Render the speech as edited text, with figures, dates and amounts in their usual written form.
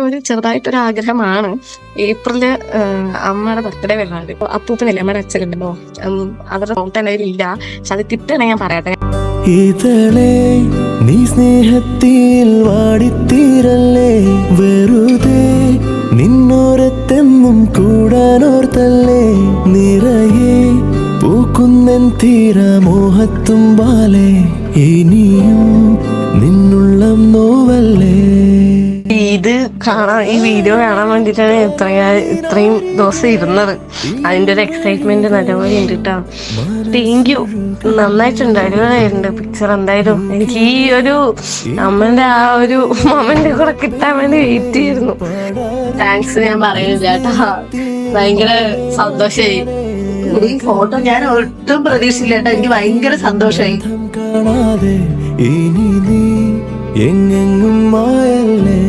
ഒരു ചെറുതായിട്ടൊരു ആഗ്രഹമാണ്. ഏപ്രില് അമ്മയുടെ ബർത്ത്ഡേ വരുന്നുണ്ട്. അപ്പൂപ്പനല്ലേ അമ്മയുടെ അച്ഛനുണ്ടല്ലോ, അവരുടെ ഫോട്ടോ എൻ്റെ കയ്യിലില്ല. പക്ഷെ അത് കിട്ടണേ ഞാൻ പറയട്ടെ. ഇതളേ നീ സ്നേഹത്തിൽ വാടിത്തീരല്ലേ, വെറുതെ നിന്നോരത്തെന്നും കൂടാനോർത്തല്ലേ, നിറയെ പൂക്കുന്നൻ തീരമോഹത്തുമ്പാലേ, ഇനിയും നിന്നുള്ളം നോവല്ലേ. ഇത് കാണാൻ, ഈ വീഡിയോ കാണാൻ വേണ്ടിയിട്ടാണ് ഇത്രയും ദിവസം ഇരുന്നത്. അതിന്റെ ഒരു എക്സൈറ്റ്മെന്റ് നല്ലപോലെ ഉണ്ട് കേട്ടോ. താങ്ക് യു, നന്നായിട്ടുണ്ട്, അടിപൊളിയായിട്ടുണ്ട് പിക്ചർ. എന്തായാലും എനിക്ക് ഈ ഒരു അമ്മന്റെ ആ ഒരു മൊമെന്റ് കൂടെ കിട്ടാൻ വേണ്ടി വെയിറ്റ് ചെയ്തിരുന്നു. താങ്ക്സ് ഞാൻ പറയുന്നില്ല കേട്ടോ, ഭയങ്കര സന്തോഷമായി. ഈ ഫോട്ടോ ഞാൻ ഒട്ടും പ്രതീക്ഷിച്ചില്ല കേട്ടോ, എനിക്ക് ഭയങ്കര സന്തോഷമായി. കാണാതെ ഇനി നീ എങ്ങെങ്ങും മായല്ലേ.